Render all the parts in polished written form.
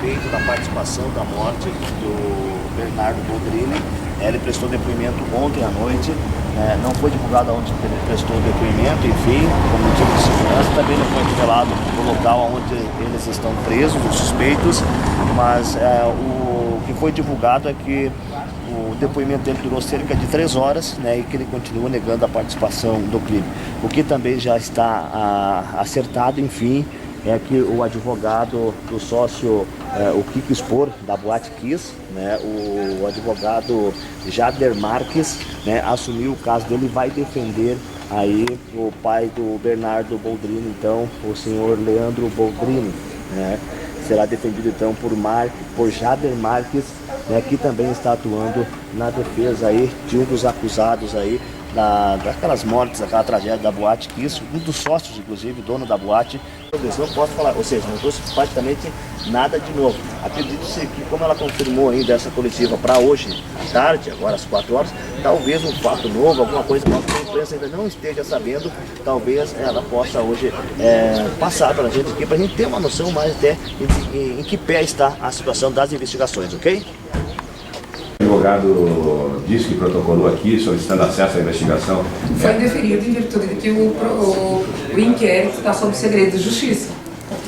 suspeito da participação da morte do Bernardo Boldrini. Ele prestou depoimento ontem à noite, não foi divulgado onde ele prestou o depoimento, enfim, por motivo de segurança. Também não foi revelado o local onde eles estão presos, os suspeitos, mas o que foi divulgado é que o depoimento dele durou cerca de 3 horas, e que ele continua negando a participação do crime. O que também já está acertado, enfim, é que o advogado do sócio, o Kiko Spor, da Boate Kiss, o advogado Jader Marques, assumiu o caso dele e vai defender aí o pai do Bernardo Boldrini, então, o senhor Leandro Boldrini, será defendido então por Jader Marques, que também está atuando na defesa aí de um dos acusados aí daquelas mortes, daquela tragédia da Boate Kiss, um dos sócios, inclusive, dono da boate. Eu não posso falar, ou seja, não trouxe praticamente nada de novo. Acredito-se que, como ela confirmou ainda essa coletiva para hoje à tarde, agora às 4 horas, talvez um fato novo, alguma coisa que a imprensa ainda não esteja sabendo, talvez ela possa hoje passar para a gente aqui, para a gente ter uma noção mais até em que pé está a situação das investigações, ok? O advogado disse que protocolou aqui, solicitando acesso à investigação. Foi indeferido em virtude de que o inquérito está sob segredo de justiça.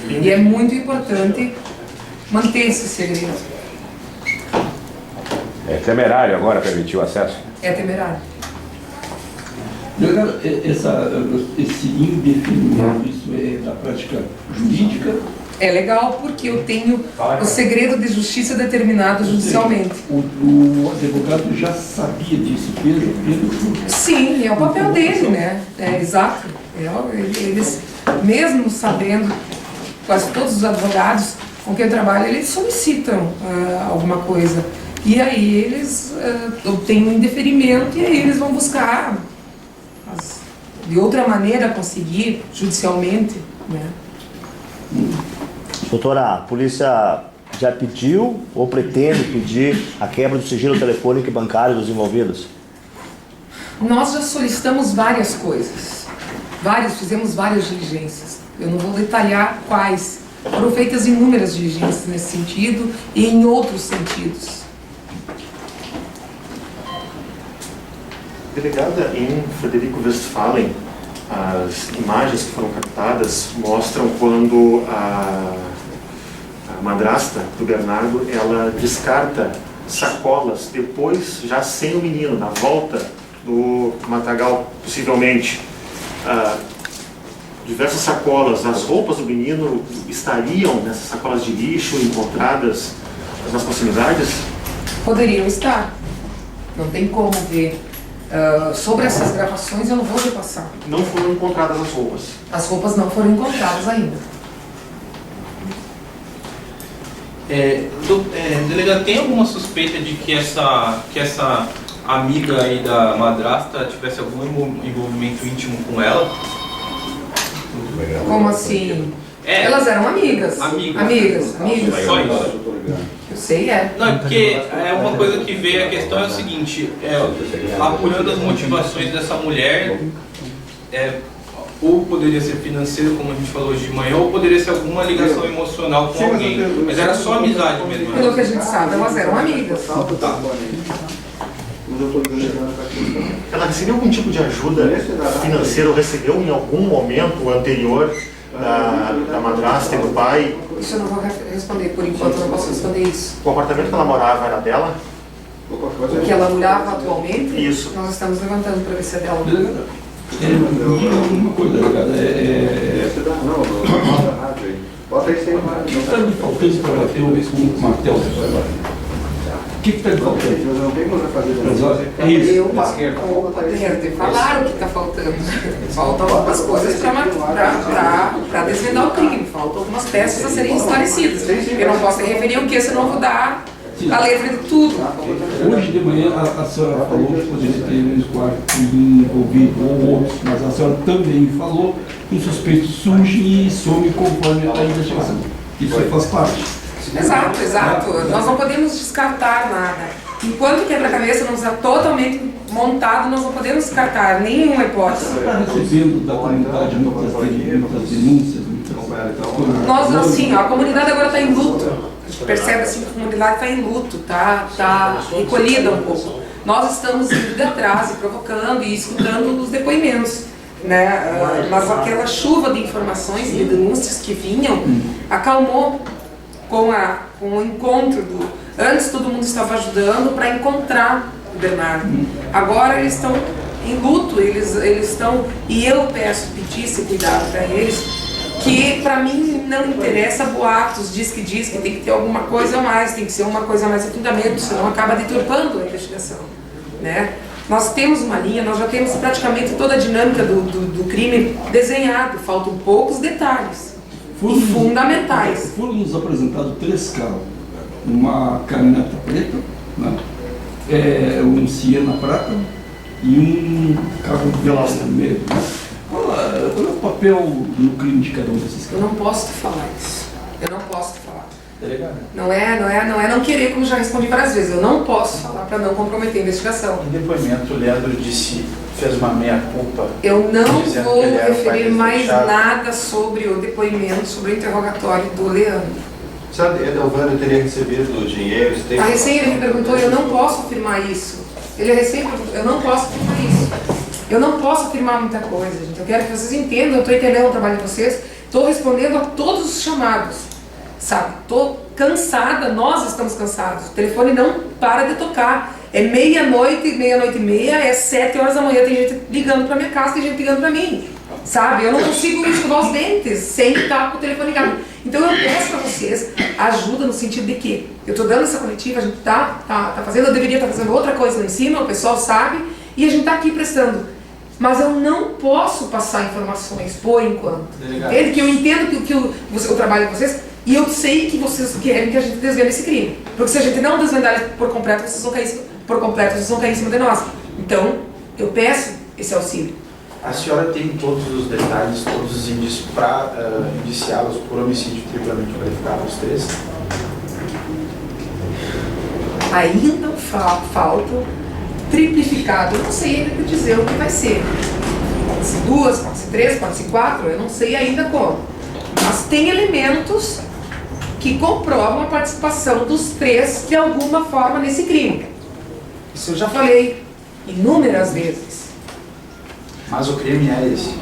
E é muito importante manter esse segredo. É temerário agora permitir o acesso? É temerário. Delegado, esse indeferimento, isso é da prática jurídica? É legal porque eu tenho o segredo de justiça determinado judicialmente. O advogado já sabia disso, Pedro? Sim, é o papel dele, né? É exato. Eles, mesmo sabendo, quase todos os advogados com quem eu trabalho, eles solicitam alguma coisa. E aí eles obtêm um indeferimento e aí eles vão buscar de outra maneira conseguir judicialmente, né? Doutora, a polícia já pediu ou pretende pedir a quebra do sigilo telefônico e bancário dos envolvidos? Nós já solicitamos várias coisas, fizemos várias diligências. Eu não vou detalhar quais. Foram feitas inúmeras diligências nesse sentido e em outros sentidos. Delegada, em Frederico Westphalen, as imagens que foram captadas mostram quando a madrasta do Bernardo, ela descarta sacolas depois, já sem o menino, na volta do matagal, possivelmente. Diversas sacolas, as roupas do menino estariam nessas sacolas de lixo encontradas nas proximidades? Poderiam estar, não tem como ver. Sobre essas gravações eu não vou repassar. Não foram encontradas as roupas? As roupas não foram encontradas ainda. Delegado, tem alguma suspeita de que essa amiga aí da madrasta tivesse algum envolvimento íntimo com ela? Como assim? Elas eram amigas. Amigas. Só isso? Eu sei, Não, é porque uma coisa que veio, a questão é o seguinte, apurando as motivações dessa mulher, ou poderia ser financeiro, como a gente falou hoje de manhã, ou poderia ser alguma ligação emocional com alguém. Mas era só amizade mesmo. Pelo que a gente sabe, elas eram amigas. Tá. Ela recebeu algum tipo de ajuda financeira ou recebeu em algum momento anterior da madrasta e do pai? Isso eu não vou responder, por enquanto eu não posso responder isso. O apartamento que ela morava era dela? O que ela morava atualmente? Isso. Nós estamos levantando para ver se é dela. Uma coisa, delegado, Bota aí sem o que está me faltando para bater o martelo? O que está me faltando? não tem como fazer. É isso. Eu poder falar o que está faltando. Faltam algumas coisas para desvendar o crime. Faltam algumas peças a serem esclarecidas. Eu não posso me referir ao que, senão eu vou dar a letra de tudo. Hoje de manhã a senhora falou que poderia ter um quarto envolvido ou outros, mas a senhora também falou que o suspeito surge e some conforme a investigação. Isso faz parte. Exato. Nós não podemos descartar nada. Enquanto o quebra-cabeça não está totalmente montado, nós não podemos descartar nenhuma hipótese. Você está recebendo da comunidade muitas denúncias, muitas coisas? Nós, assim, a comunidade agora está em luto. percebe assim que a comunidade está em luto, tá recolhida um pouco. Nós estamos indo atrás e provocando e escutando os depoimentos, né? Mas aquela chuva de informações e de denúncias que vinham acalmou com o encontro Antes todo mundo estava ajudando para encontrar o Bernardo. Agora eles estão em luto, eles estão... E eu pedi esse cuidado para eles, que para mim não interessa boatos, diz que tem que ter alguma coisa a mais, tem que ser uma coisa a mais de fundamento, senão acaba deturpando a investigação, né? Nós temos uma linha, nós já temos praticamente toda a dinâmica do crime desenhado, faltam poucos detalhes fundamentais. Foram nos apresentados 3 carros, uma caminhonete preta, né? Um Siena prata e um carro vermelho. Qual é o papel no crime de cada um desses carros? Eu não posso te falar isso. Eu não posso te falar. Não é não querer, como já respondi várias vezes. Eu não posso falar para não comprometer a investigação. Em depoimento, o Leandro fez uma meia-culpa. Eu não dizendo vou que ele era um pai referir mais fechado. nada sobre o depoimento, sobre o interrogatório do Leandro. Sabe, Edelvânia teria recebido dinheiro, A recém ele me perguntou, eu não posso afirmar isso. Ele recém perguntou, eu não posso afirmar isso. Eu não posso afirmar muita coisa, gente. Eu quero que vocês entendam, eu estou entendendo o trabalho de vocês, estou respondendo a todos os chamados, sabe? Estou cansada, nós estamos cansados. O telefone não para de tocar. É meia-noite e meia, é 7 horas da manhã, tem gente ligando para minha casa, tem gente ligando para mim, sabe? Eu não consigo escovar os dentes sem estar com o telefone ligado. Então eu peço para vocês ajuda no sentido de que eu estou dando essa coletiva, a gente tá fazendo, eu deveria estar fazendo outra coisa lá em cima, o pessoal sabe, e a gente está aqui prestando. Mas eu não posso passar informações por enquanto. Entende? Que eu entendo que o trabalho de vocês, e eu sei que vocês querem que a gente desvende esse crime. Porque se a gente não desvendar ele por completo, vocês vão cair em cima de nós. Então, eu peço esse auxílio. A senhora tem todos os detalhes, todos os indícios para indiciá-los por homicídio triplamente qualificado, os 3? Ainda falta triplificado. Eu não sei ainda dizer o que vai ser. Pode ser 2, pode ser 3, pode ser 4, eu não sei ainda como. Mas tem elementos que comprovam a participação dos 3 de alguma forma nesse crime. Isso eu já falei inúmeras vezes. Mas o crime é esse?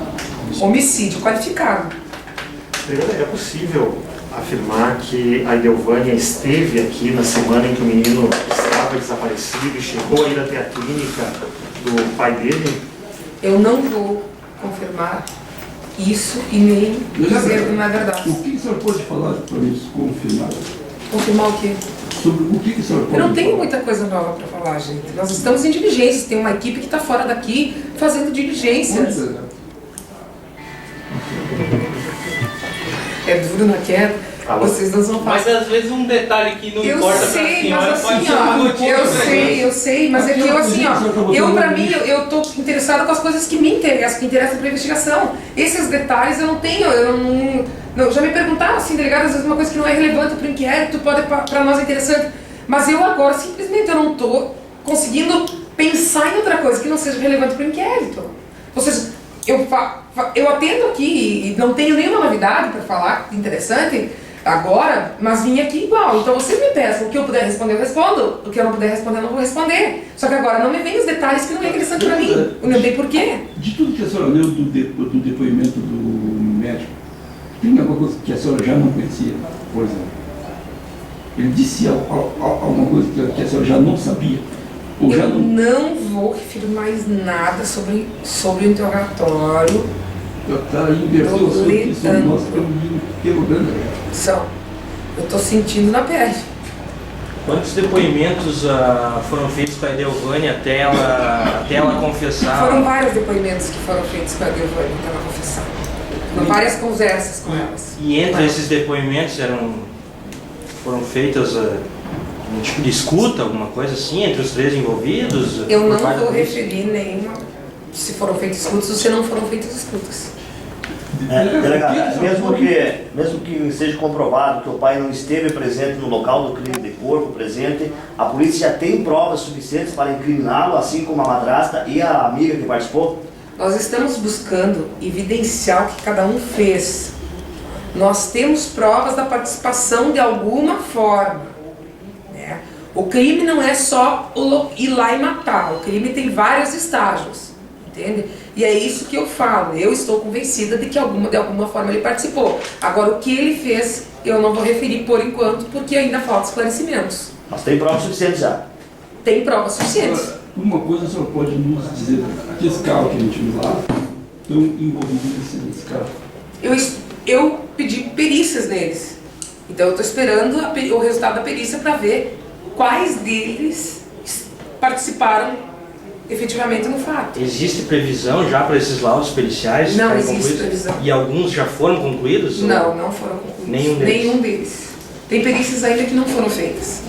Homicídio qualificado. É possível afirmar que a Edelvânia esteve aqui na semana em que o menino estava desaparecido e chegou ainda até a clínica do pai dele? Eu não vou confirmar isso e nem dizer que não é verdade. O que o senhor pode falar para isso confirmar? Confirmar o quê? Sobre o que o senhor pode Eu não tenho falar? muita coisa nova para falar, gente. Nós estamos em diligências, tem uma equipe que está fora daqui fazendo diligências. É duro na queda, vocês não vão falar. Mas às vezes um detalhe que não Eu importa pra sei, senhora mas pode assim, ser um motivo ó, pra gente. eu sei, mas é que eu assim, ó, eu pra mim, eu tô interessada com as coisas que me interessam, que interessam pra investigação. Esses detalhes eu não tenho, não, já me perguntaram assim, delegado, às vezes uma coisa que não é relevante pro inquérito, pode pra nós é interessante, mas eu agora simplesmente eu não tô conseguindo pensar em outra coisa que não seja relevante pro inquérito. Ou seja, eu atendo aqui e não tenho nenhuma novidade para falar interessante agora, mas vim aqui igual. Então vocês me peçam, o que eu puder responder eu respondo, o que eu não puder responder eu não vou responder. Só que agora não me vem os detalhes que não é interessante para mim, não tem porquê. De tudo que a senhora leu do depoimento do médico, tem alguma coisa que a senhora já não conhecia, por exemplo? Ele disse alguma coisa que a senhora já não sabia? Ou já Eu não vou referir mais nada sobre o interrogatório. Está em versão sobre isso, nós estamos interrogando. Eu estou sentindo na pele. Quantos depoimentos foram feitos com a Edelvânia até ela confessar? Foram vários depoimentos que foram feitos com a Edelvânia até ela confessar. Foram várias conversas com elas. E entre esses depoimentos foram feitas um tipo de escuta, alguma coisa assim, entre os 3 envolvidos? Eu não vou referir nenhuma, se foram feitas escutas ou se não foram feitas escutas. Delegado, mesmo que seja comprovado que o pai não esteve presente no local do crime de corpo presente, a polícia já tem provas suficientes para incriminá-lo, assim como a madrasta e a amiga que participou? Nós estamos buscando evidenciar o que cada um fez. nós temos provas da participação de alguma forma, né? O crime não é só ir lá e matar, o crime tem vários estágios, entende? E é isso que eu falo, eu estou convencida de que de alguma forma ele participou. Agora, o que ele fez, eu não vou referir por enquanto, porque ainda falta esclarecimentos. Mas tem provas suficientes já. Tem provas suficientes. Agora, uma coisa a senhora pode nos dizer, aqueles carros que a gente viu lá, estão envolvidos nesse carro? Eu pedi perícias neles, então eu estou esperando o resultado da perícia para ver quais deles participaram efetivamente no fato. Existe previsão já para esses laudos periciais? Não ficarem existe concluídos? previsão. E alguns já foram concluídos? Não, não foram concluídos. Nenhum deles? Tem perícias ainda que não foram feitas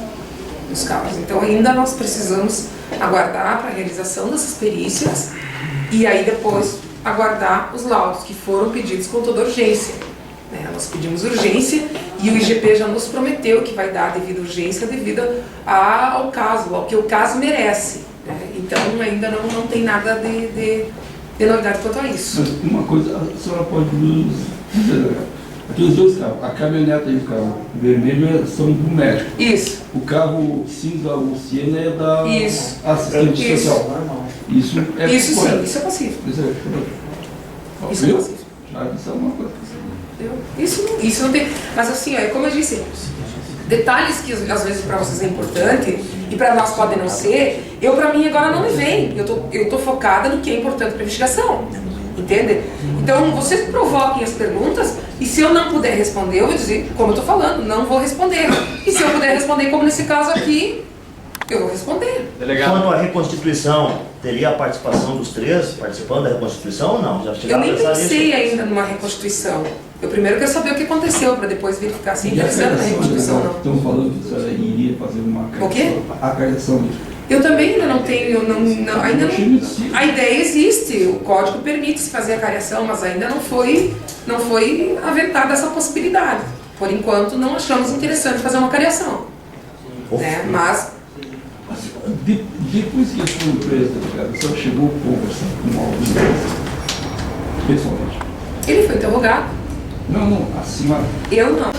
nos carros. Então ainda nós precisamos aguardar para a realização dessas perícias e aí depois aguardar os laudos que foram pedidos com toda urgência. Nós pedimos urgência e o IGP já nos prometeu que vai dar a devida urgência devido ao caso, ao que o caso merece. Então ainda não tem nada de novidade quanto a isso. Mas uma coisa, a senhora pode nos dizer, aqueles dois carros, a caminhonete e o carro vermelho são do médico. Isso. O carro cinza, o Siena, é da assistente Isso. social. Isso é Isso sim, correto. isso é possível. Isso é Isso é possível. Isso é uma coisa. Isso não tem. Mas assim, como eu disse, detalhes que às vezes para vocês é importante e para nós podem não ser, para mim agora não me vem. Eu tô focada no que é importante para a investigação. Entende? Então vocês provoquem as perguntas e se eu não puder responder, eu vou dizer, como eu estou falando, não vou responder. E se eu puder responder, como nesse caso aqui, eu vou responder. Quanto à reconstituição, teria a participação dos três participando da reconstituição ou não? Já Eu chegaram nem a pensar pensei nisso? ainda numa reconstituição. Eu primeiro quero saber o que aconteceu, para depois verificar se é interessante na reconstituição ou não. Estão falando que a senhora iria fazer uma O quê? A carregação. Eu também ainda não tenho, ainda não, a ideia existe, o código permite se fazer a cariação, mas ainda não foi aventada essa possibilidade. Por enquanto não achamos interessante fazer uma cariação. Né? Mas Depois que a sua empresa, delegado, a senhora chegou a conversar com alguns deles, pessoalmente? ele foi interrogado. Não, a senhora. Eu não.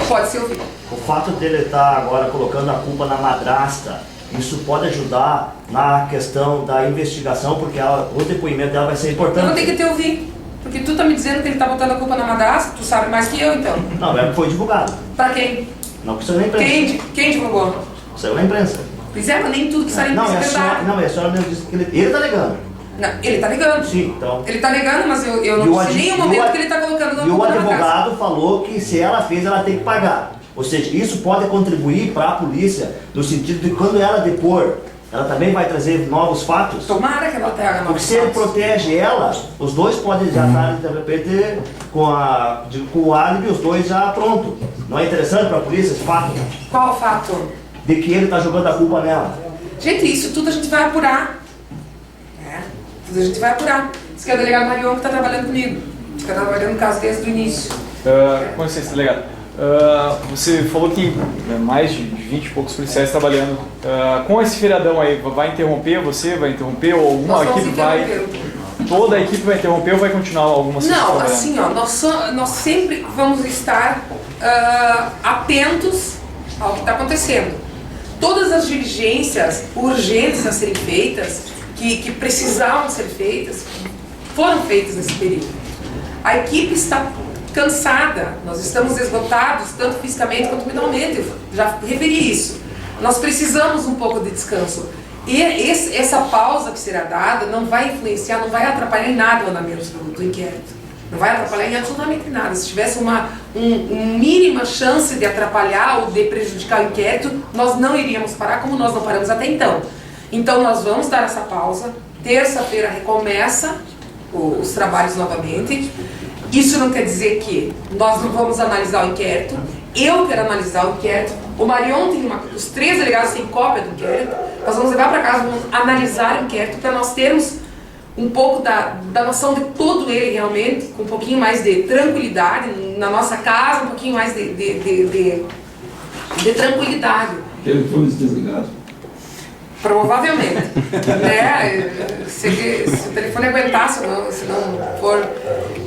Pode ser ouvido. O fato dele estar agora colocando a culpa na madrasta, isso pode ajudar na questão da investigação, porque o depoimento dela vai ser importante. Eu vou ter que te ouvir. Porque tu tá me dizendo que ele tá botando a culpa na madrasta, tu sabe mais que eu então. Não, foi divulgado. Pra quem? Não, que saiu na imprensa. Quem divulgou? Saiu na imprensa. Pois é, mas nem tudo que sai na imprensa é verdade. Não, a senhora mesmo disse que ele tá negando. Não, ele tá negando. Sim, então. Ele tá negando, mas eu não sei nem o momento que ele tá colocando a E o culpa na madrasta. advogado falou que se ela fez, ela tem que pagar. Ou seja, isso pode contribuir para a polícia, no sentido de quando ela depor, ela também vai trazer novos fatos. Tomara que ela traga novos Porque se ele fatos. protege ela, os dois podem já estar, de repente, com o álibi, os dois já pronto. Não é interessante para a polícia esse fato? Qual o fato? De que ele está jogando a culpa nela. Gente, isso tudo a gente vai apurar. Tudo a gente vai apurar. Isso que é o delegado Marion que está trabalhando comigo. Que está trabalhando no caso desde o início. Com licença, delegado. Você falou que tem mais de 20 e poucos policiais trabalhando. Com esse feriadão aí, vai interromper você? Vai interromper? Ou alguma equipe vai... Toda a equipe vai interromper ou vai continuar algumas pessoas Não, trabalhando? assim, ó, nós sempre vamos estar atentos ao que está acontecendo. Todas as diligências urgentes a serem feitas, que precisavam ser feitas, foram feitas nesse período. A equipe está cansada, nós estamos esgotados, tanto fisicamente quanto mentalmente, eu já referi isso. Nós precisamos um pouco de descanso. E essa pausa que será dada não vai influenciar, não vai atrapalhar em nada o andamento do inquérito. Não vai atrapalhar em absolutamente nada. Se tivesse uma mínima chance de atrapalhar ou de prejudicar o inquérito, nós não iríamos parar como nós não paramos até então. Então nós vamos dar essa pausa, terça-feira recomeça os trabalhos novamente. Isso não quer dizer que nós não vamos analisar o inquérito, eu quero analisar o inquérito, o Marion tem os 3 delegados têm cópia do inquérito, nós vamos levar para casa, vamos analisar o inquérito para nós termos um pouco da noção de todo ele realmente, com um pouquinho mais de tranquilidade na nossa casa, um pouquinho mais de tranquilidade. Telefones desligados? Provavelmente. Né? Se o telefone aguentar, se não for...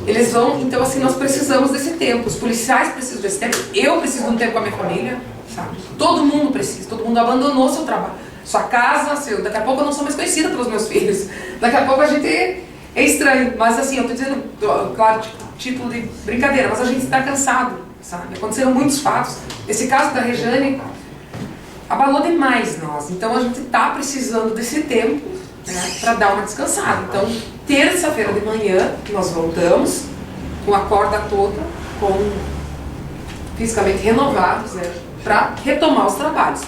Eles vão... Então, assim, nós precisamos desse tempo. Os policiais precisam desse tempo. Eu preciso de um tempo com a minha família, sabe? Todo mundo precisa. Todo mundo abandonou seu trabalho. Sua casa, daqui a pouco eu não sou mais conhecida pelos meus filhos. Daqui a pouco a gente é estranho. Mas, assim, eu tô dizendo, claro, título de brincadeira, mas a gente está cansado, sabe? Aconteceram muitos fatos. Esse caso da Rejane abalou demais nós. Então, a gente está precisando desse tempo, né, para dar uma descansada. Então, terça-feira de manhã, nós voltamos com a corda toda, fisicamente renovados, né, para retomar os trabalhos.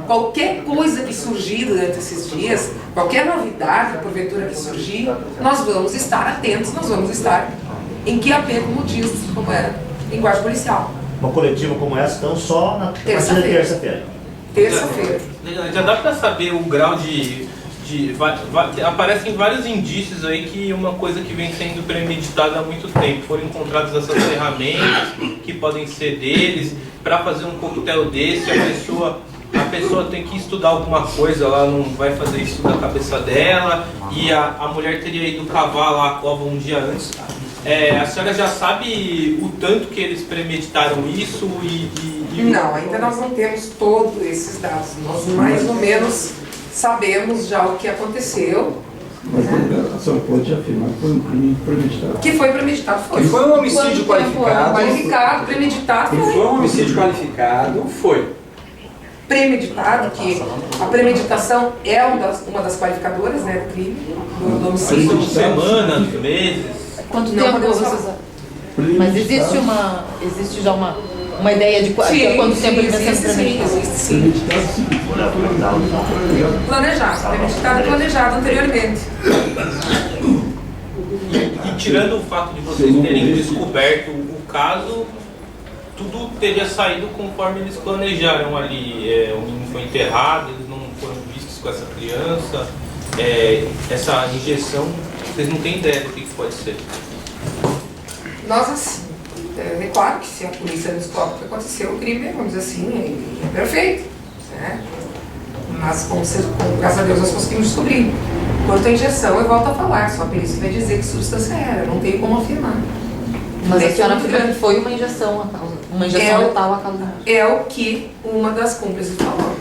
Qualquer coisa que surgir durante esses dias, qualquer novidade, porventura que surgir, nós vamos estar atentos, nós vamos estar em QAP, como diz, como é linguagem policial. Uma coletiva como essa, então, só na terça-feira. Terça-feira. Já dá para saber o grau aparecem vários indícios aí que uma coisa que vem sendo premeditada há muito tempo. Foram encontradas essas ferramentas que podem ser deles. Para fazer um coquetel desse, a pessoa tem que estudar alguma coisa, ela não vai fazer isso da cabeça dela, e a mulher teria ido cavar lá a cova um dia antes. A senhora já sabe o tanto que eles premeditaram isso Não, ainda nós não temos todos esses dados. Nós mais ou menos sabemos já o que aconteceu. Mas a senhora pode afirmar que foi um crime premeditado. Que foi premeditado, foi. Que foi um homicídio qualificado. Qualificado, premeditado, que foi um homicídio qualificado, foi. Premeditado, que a premeditação é uma das qualificadoras, né, do crime, do homicídio. Semanas, meses. Quanto tempo vocês... Mas existe já uma ideia de quanto tempo ele vai ser premeditado? Existe sim. Planejado, premeditado e planejado anteriormente. E tirando o fato de vocês terem descoberto o caso, tudo teria saído conforme eles planejaram ali. O menino foi enterrado, eles não foram vistos com essa criança. Essa injeção, vocês não têm ideia do que pode ser. Nós, assim, é claro que se a polícia descobre o que aconteceu, o crime, vamos dizer assim, é perfeito, né? Mas, graças a Deus, nós conseguimos descobrir. Quanto à injeção, eu volto a falar, só a perícia vai dizer que substância era, não tenho como afirmar. Mas a senhora afirma que foi uma injeção letal a causa da morte. É o que uma das cúmplices falou.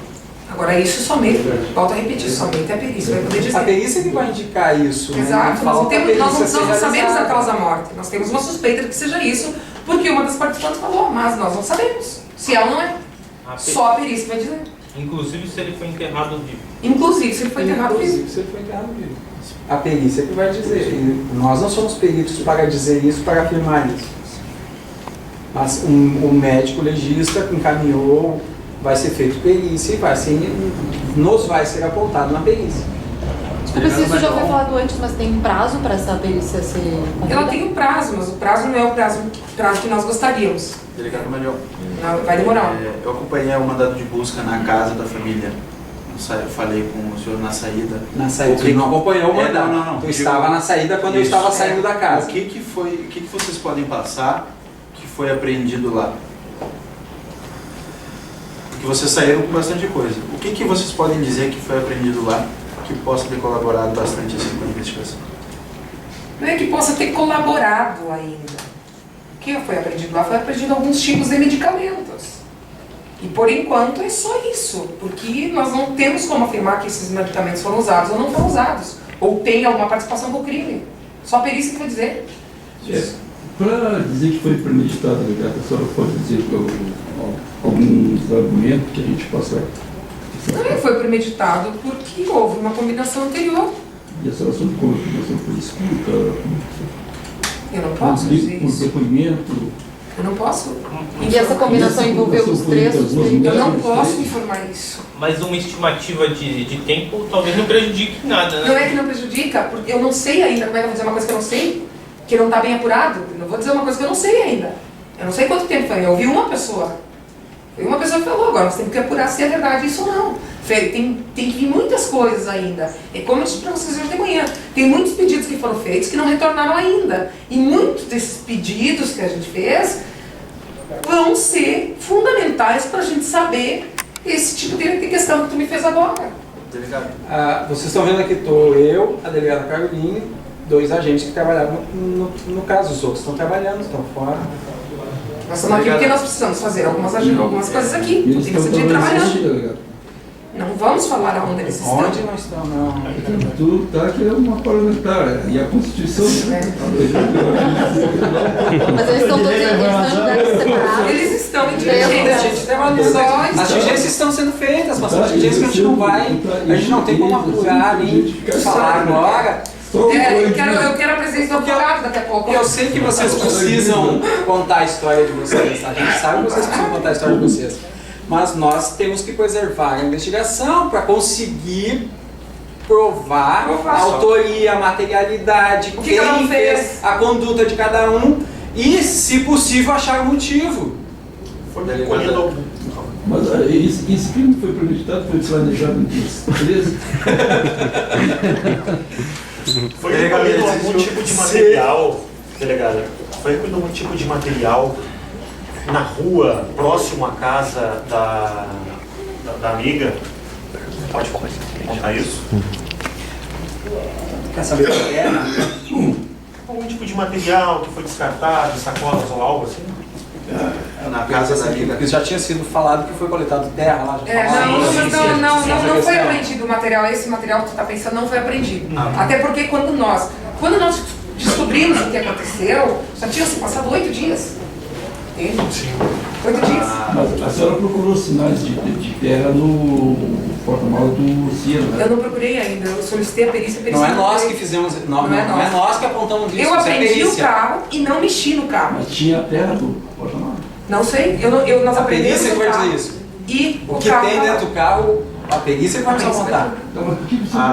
Agora, isso somente, volto a repetir, somente a perícia vai poder dizer. A perícia que vai indicar isso. Exato, né? nós não sabemos a causa da morte. Nós temos uma suspeita de que seja isso, porque uma das participantes falou, mas nós não sabemos se ela não é. Só a perícia vai dizer. Inclusive se ele foi enterrado vivo. Inclusive se ele foi enterrado vivo. A perícia que vai dizer. Nós não somos peritos para dizer isso, para afirmar isso. Mas o médico legista encaminhou, vai ser feito perícia e nos vai ser apontado na perícia. Desculpa se isso já foi falado antes, mas tem prazo para essa perícia ser concluída? Ela tem um prazo, mas o prazo não é o prazo que nós gostaríamos. Delegado Manuel, vai demorar. Eu acompanhei o mandado de busca na casa da família. Eu falei com o senhor na saída. Na saída? Você não acompanhou o mandado? Não. Eu estava na saída quando eu estava saindo da casa. O que vocês podem passar que foi apreendido lá? Porque vocês saíram com bastante coisa. O que vocês podem dizer que foi apreendido lá que possa ter colaborado bastante assim com a investigação? Não é que possa ter colaborado ainda. O que foi apreendido lá? Foi apreendido alguns tipos de medicamentos. E por enquanto é só isso, porque nós não temos como afirmar que esses medicamentos foram usados ou não foram usados, ou tem alguma participação no crime. Só a perícia que vai dizer. Para dizer que foi premeditado, a senhora pode dizer alguns argumentos que a gente possa... Não, foi premeditado porque houve uma combinação anterior. E a senhora soube como a combinação foi escuta? Eu não posso dizer por isso. Depoimento? Eu não posso. E essa combinação envolveu os três? Eu não posso informar isso. Mas uma estimativa de tempo talvez não prejudique nada, né? Não é que não prejudica, porque eu não sei ainda. Como é que eu vou dizer uma coisa que eu não sei? Que não está bem apurado? Eu não vou dizer uma coisa que eu não sei ainda. Eu não sei quanto tempo foi. Eu ouvi uma pessoa. Foi uma pessoa que falou. Agora nós temos que apurar se é verdade isso ou não. Tem que vir muitas coisas ainda. É como eu disse para vocês hoje de manhã. Tem muitos pedidos que foram feitos que não retornaram ainda. E muitos desses pedidos que a gente fez vão ser fundamentais para a gente saber esse tipo de questão que tu me fez agora. Delegado. Vocês estão vendo aqui, estou eu, a delegada Caroline, 2 agentes que trabalhavam no caso, os outros estão trabalhando, estão fora. Nós estamos aqui porque nós precisamos fazer algumas coisas aqui. Eles Tem que estão ser trabalhando. delegado. Não vamos falar aonde eles estão. Onde nós estamos? Não. Tu tá aqui é uma parlamentar, e a Constituição... Mas eles estão todos em lugares separados. Eles estão em Eles diligência. As diligências estão sendo feitas, mas são diligências que a gente não vai, a gente não tem como apurar nem falar agora. Eu quero a presença do advogado daqui a pouco. Eu sei que vocês precisam contar a história de vocês, a gente sabe que vocês precisam contar a história de vocês, mas nós temos que preservar a investigação para conseguir provar a autoria, a materialidade, O que ela quem fez, a conduta de cada um e, se possível, achar o motivo. Mas esse crime foi premeditado, foi planejado entre os 13? Foi recolhido algum tipo de material, delegada? Foi recolhido algum tipo de material na rua, próximo à casa da amiga? Pode contar isso? Quer saber o que é? Algum tipo de material que foi descartado, sacolas ou algo assim? Na casa da amiga. Porque já tinha sido falado que foi coletado terra lá. Não foi apreendido o material. Esse material que tu está pensando não foi apreendido. Até porque quando nós descobrimos o que aconteceu, já tinham se passado 8 dias. Entende? Sim. 8 dias. Mas a senhora procurou sinais de terra no porta-malas do Cielo, né? Eu não procurei ainda, eu solicitei a perícia. Não é nós que fizemos, não é nós que apontamos isso. Eu apreendi o carro e não mexi no carro. Mas tinha a terra do porta-malas? Não sei, nós A aprendemos perícia o vai carro. dizer isso. E O que tem dentro do carro, a perícia vai nos apontar.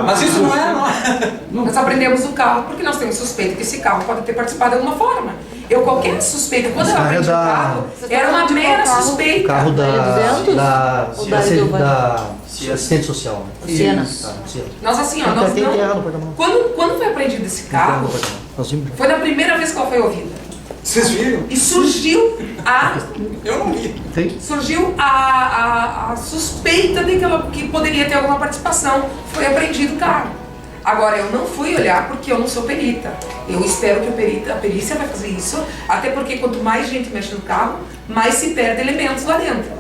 Mas isso não é nós. Nós aprendemos o carro porque nós temos suspeita que esse carro pode ter participado de alguma forma. Qualquer suspeita, quando eu aprendi o carro, era uma mera suspeita. O carro da assistente social. Siena. Nós assim, ó, Tem terra no porta-malas. quando foi apreendido esse carro, foi na primeira vez que ela foi ouvida. Vocês viram? E surgiu Eu não vi. surgiu a suspeita de que poderia ter alguma participação. Foi apreendido o carro. Agora, eu não fui olhar porque eu não sou perita. Eu espero que a perícia vai fazer isso, até porque quanto mais gente mexe no carro, mais se perde elementos lá dentro.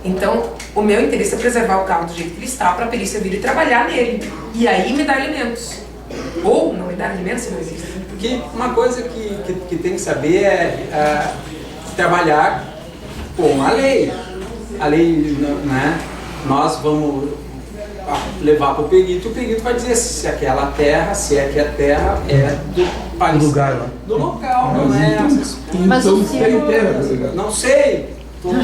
Então, o meu interesse é preservar o carro do jeito que ele está, para a perícia vir e trabalhar nele. E aí me dar elementos. Ou não me dar elementos se não existe. Porque uma coisa que tem que saber é trabalhar com a lei. A lei, né? Nós vamos levar para o perito vai dizer se aquela terra, se é que a terra é do país, lugar, né? do local, não é? Mas o tem terra, delegado. Não sei. Estou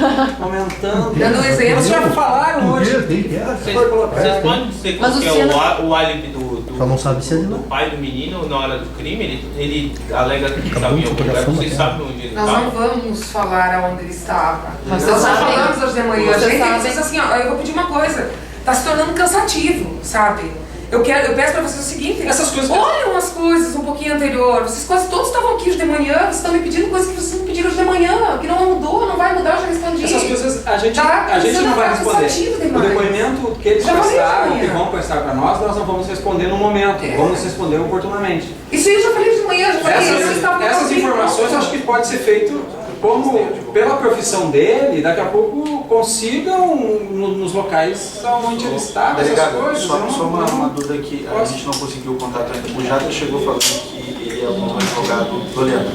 comentando. Dando um exemplo. Vocês já falaram hoje. Vocês podem dizer Mas qual que é o álibi Só não sabe se é de lá. do pai do menino na hora do crime? Ele alega que estava em algum lugar. Vocês sabem onde ele Nós estava? não vamos falar aonde ele estava. Mas Nós vocês já sabem. falamos hoje de manhã. Vocês Gente, sabem. vocês assim, ó, eu vou pedir uma coisa. Tá se tornando cansativo, sabe? Eu peço pra vocês o seguinte, Essas coisas- olhem as coisas um pouquinho anterior. Vocês quase todos estavam aqui hoje de manhã, vocês estão me pedindo coisas que vocês não pediram hoje de manhã, que não mudou, não vai mudar, eu já respondi. Essas coisas a gente Tá, não vai responder. cansativo O demais. depoimento que eles Já falei prestaram, de que manhã. vão prestar para nós não vamos responder no momento. É. Vamos responder oportunamente. Isso aí eu já falei de manhã, já falei. vocês estavam Essas ouvindo. informações eu acho que pode ser feito como, pela profissão dele, daqui a pouco consigam nos locais onde ele está, essas Delegado, coisas. só eu não- uma dúvida que a gente não conseguiu o contato ainda. O Jada chegou falando que ele é um advogado do Leandro.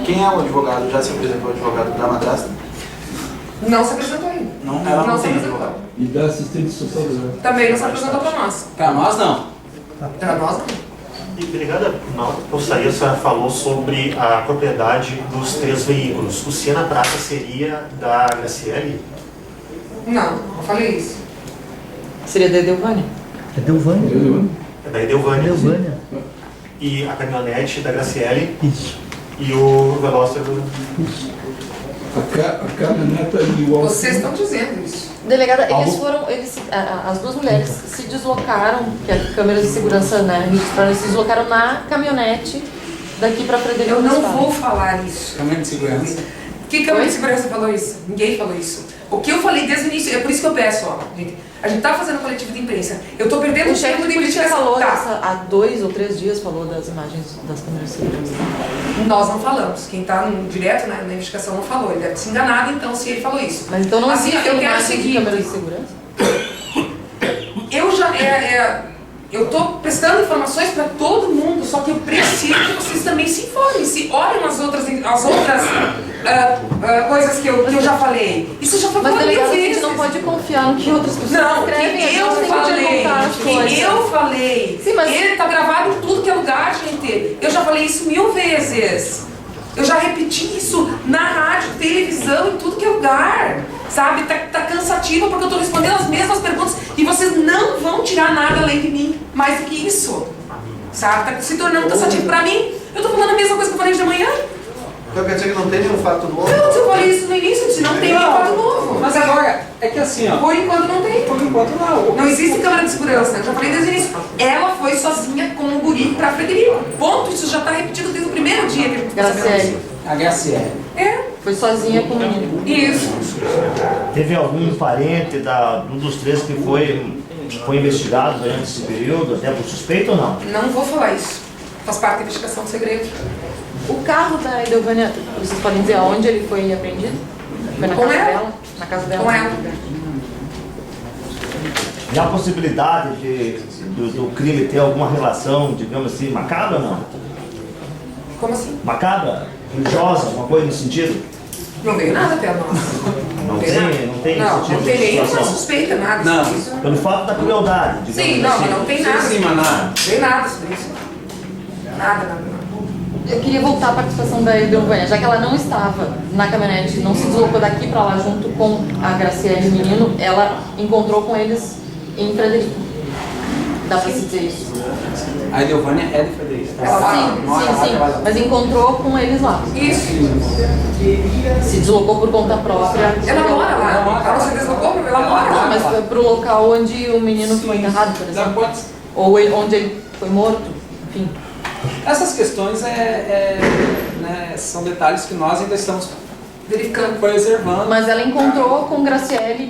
Quem é o advogado? Já se apresentou o advogado da madrasta? Não se apresentou ainda. Ela não se tem apresentou. advogado. E da assistente social dela. Também não se apresentou pra nós. Para nós não. Pra nós não. E, delegada, na hora que eu saí, a senhora falou sobre a propriedade dos 3 veículos. O Siena Prata seria da Graciele? Não, não falei isso. Seria da Edelvânia. É Delvânia. É da Edelvânia. Delvânia. E a caminhonete da Graciele Isso. e o Veloster do... A caminhoneta e o Vocês estão dizendo isso. Delegada, as duas mulheres se deslocaram, que a câmera de segurança, né, registraram, se deslocaram na caminhonete daqui para Frederico. Eu não Westphalen. vou falar isso. Câmera de segurança. Que câmera de segurança falou isso? Ninguém falou isso. O que eu falei desde o início, é por isso que eu peço, ó, gente. A gente tá fazendo coletivo de imprensa. Eu tô perdendo O chefe tempo de de polícia investigação. falou, Tá. há 2 ou 3 dias, falou das imagens das câmeras de segurança. Nós não falamos. Quem tá direto na investigação não falou. Ele deve ter se enganado, então, se ele falou isso. Mas então não assim, existe eu quero imagem seguir. de câmeras de segurança? Eu já eu tô prestando informações para todo mundo, só que eu preciso que vocês também se informem, se olhem as outras coisas que eu já falei. Isso já foi Mas falado mil delegado, a gente vezes. não pode confiar no que outras pessoas Não, escrevem. que eu falei. Sim, mas... Ele tá gravado em tudo que é lugar, gente. Eu já falei isso 1000 vezes. Eu já repeti isso na rádio, televisão, em tudo que é lugar. Sabe? Tá cansativo porque eu tô respondendo as mesmas perguntas e vocês não vão tirar nada além de mim. Mais do que isso. Sabe? Tá se tornando cansativo pra mim. Eu tô falando a mesma coisa que eu falei de manhã. Então quer dizer que não tem nenhum fato novo? Não, eu falei isso no início, eu disse, não tem nenhum fato novo. Mas agora, é que assim, ó. Por enquanto não tem. Por enquanto não. Não existe câmera de segurança, eu já falei desde o início. Ela foi sozinha com o guri pra Frederico. Ponto, isso já tá repetido desde o primeiro dia que a gente ficou sabendo Graciele. disso. A Graciele. É. Foi sozinha com o menino. Isso. Teve algum parente um dos 3 que foi investigado durante esse período, até por suspeito ou não? Não vou falar isso. Faz parte da investigação do segredo. O carro da Edelvânia, vocês podem dizer aonde ele foi apreendido? Foi na Com casa ela. dela? Na casa dela? Com ela. E a possibilidade do crime ter alguma relação, digamos assim, macabra ou não? Como assim? Macabra? Religiosa? Alguma coisa nesse sentido? Não veio nada até nós. Não tem Não, esse tipo não tem de nenhuma situação? suspeita, nada Não. sobre isso. Pelo fato da crueldade, digamos Sim, não, assim. mas não tem nada. Sim, mas nada. Não tem nada sobre isso. Nada. Eu queria voltar à participação da Edelvânia, já que ela não estava na caminhonete, não se deslocou daqui para lá junto com a Graciele e o menino, ela encontrou com eles em Frederico. Dá para se dizer isso? A Edelvânia é de Frederico. Sim, mas encontrou com eles lá. Isso. Se deslocou por conta própria. Ela mora lá. Ela se deslocou, ela mora Não, lá. mas foi pro local onde o menino foi enterrado, por exemplo. Ou onde ele foi morto, enfim. Essas questões né, são detalhes que nós ainda estamos verificando, preservando. Mas ela encontrou com Graciele